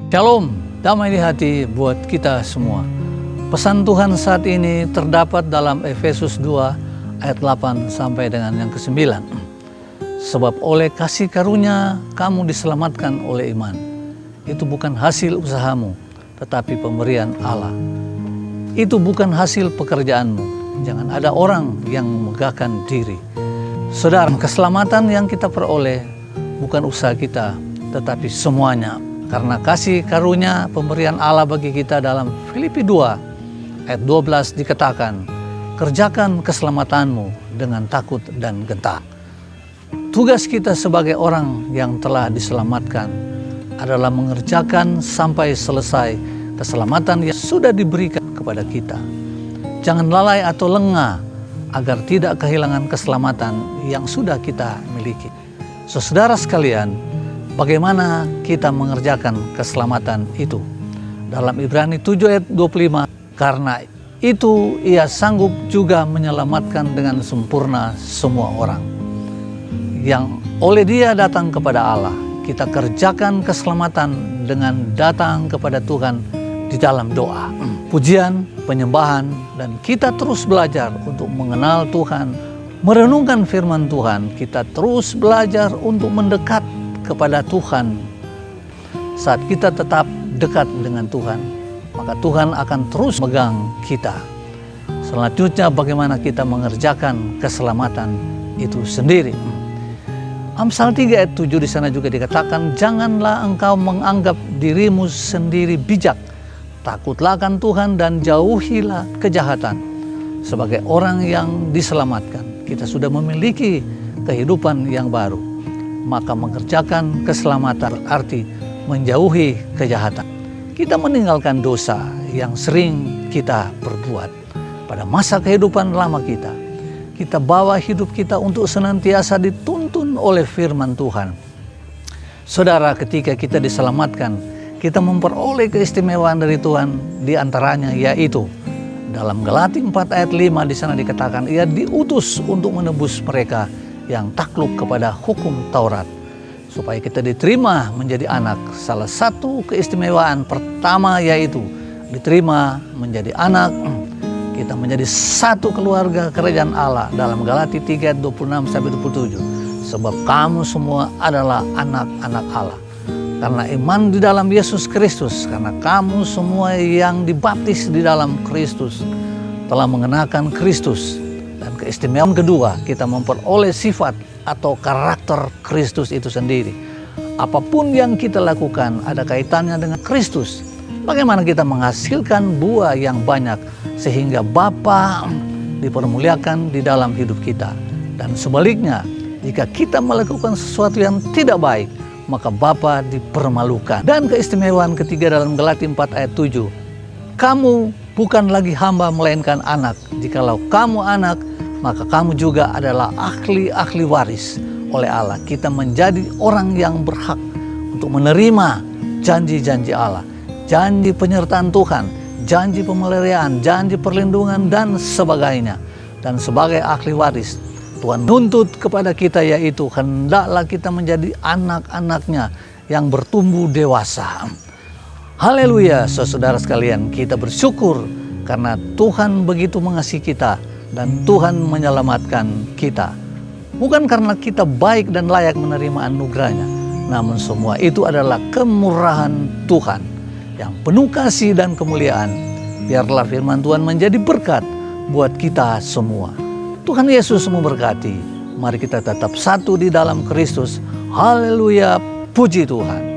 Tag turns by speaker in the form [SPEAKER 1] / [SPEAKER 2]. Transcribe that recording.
[SPEAKER 1] Shalom, damai di hati buat kita semua. Pesan Tuhan saat ini terdapat dalam Efesus 2 ayat 8 sampai dengan yang ke-9. Sebab oleh kasih karunia kamu diselamatkan oleh iman. Itu bukan hasil usahamu, tetapi pemberian Allah. Itu bukan hasil pekerjaanmu. Jangan ada orang yang memegahkan diri. Saudara, keselamatan yang kita peroleh bukan usaha kita, tetapi semuanya karena kasih karunia pemberian Allah bagi kita. Dalam Filipi 2 ayat 12 dikatakan, kerjakan keselamatanmu dengan takut dan gentar. Tugas kita sebagai orang yang telah diselamatkan adalah mengerjakan sampai selesai keselamatan yang sudah diberikan kepada kita. Jangan lalai atau lengah agar tidak kehilangan keselamatan yang sudah kita miliki. Saudara sekalian, bagaimana kita mengerjakan keselamatan itu? Dalam Ibrani 7 ayat 25, karena itu ia sanggup juga menyelamatkan dengan sempurna semua orang yang oleh dia datang kepada Allah. Kita kerjakan keselamatan dengan datang kepada Tuhan di dalam doa, pujian, penyembahan, dan kita terus belajar untuk mengenal Tuhan, merenungkan firman Tuhan. Kita terus belajar untuk mendekat kepada Tuhan. Saat kita tetap dekat dengan Tuhan, maka Tuhan akan terus megang kita. Selanjutnya, bagaimana kita mengerjakan keselamatan itu sendiri? Amsal 3 ayat 7 di sana juga dikatakan, janganlah engkau menganggap dirimu sendiri bijak. Takutlah akan Tuhan dan jauhilah kejahatan. Sebagai orang yang diselamatkan, kita sudah memiliki kehidupan yang baru. Maka mengerjakan keselamatan berarti menjauhi kejahatan. Kita meninggalkan dosa yang sering kita perbuat pada masa kehidupan lama kita. Kita bawa hidup kita untuk senantiasa dituntun oleh firman Tuhan. Saudara, ketika kita diselamatkan, kita memperoleh keistimewaan dari Tuhan, di antaranya yaitu dalam Galatia 4 ayat 5 di sana dikatakan, ia diutus untuk menebus mereka yang takluk kepada hukum Taurat, supaya kita diterima menjadi anak. Salah satu keistimewaan pertama yaitu diterima menjadi anak. Kita menjadi satu keluarga kerajaan Allah dalam Galatia 3 ayat 26 sampai 27. Sebab kamu semua adalah anak-anak Allah karena iman di dalam Yesus Kristus. Karena kamu semua yang dibaptis di dalam Kristus telah mengenakan Kristus. Dan keistimewaan kedua, kita memperoleh sifat atau karakter Kristus itu sendiri. Apapun yang kita lakukan ada kaitannya dengan Kristus. Bagaimana kita menghasilkan buah yang banyak sehingga Bapa dipermuliakan di dalam hidup kita. Dan sebaliknya, jika kita melakukan sesuatu yang tidak baik, maka Bapa dipermalukan. Dan keistimewaan ketiga dalam Galatia 4 ayat 7, kamu bukan lagi hamba melainkan anak. Jikalau kamu anak, maka kamu juga adalah ahli waris oleh Allah. Kita menjadi orang yang berhak untuk menerima janji-janji Allah, janji penyertaan Tuhan, janji pemeliharaan, janji perlindungan, dan sebagainya. Dan sebagai ahli waris, Tuhan menuntut kepada kita yaitu hendaklah kita menjadi anak-anaknya yang bertumbuh dewasa. Haleluya, saudara sekalian, kita bersyukur karena Tuhan begitu mengasihi kita dan Tuhan menyelamatkan kita. Bukan karena kita baik dan layak menerima anugerahnya, namun semua itu adalah kemurahan Tuhan yang penuh kasih dan kemuliaan. Biarlah firman Tuhan menjadi berkat buat kita semua. Tuhan Yesus memberkati. Mari kita tetap satu di dalam Kristus. Haleluya, puji Tuhan.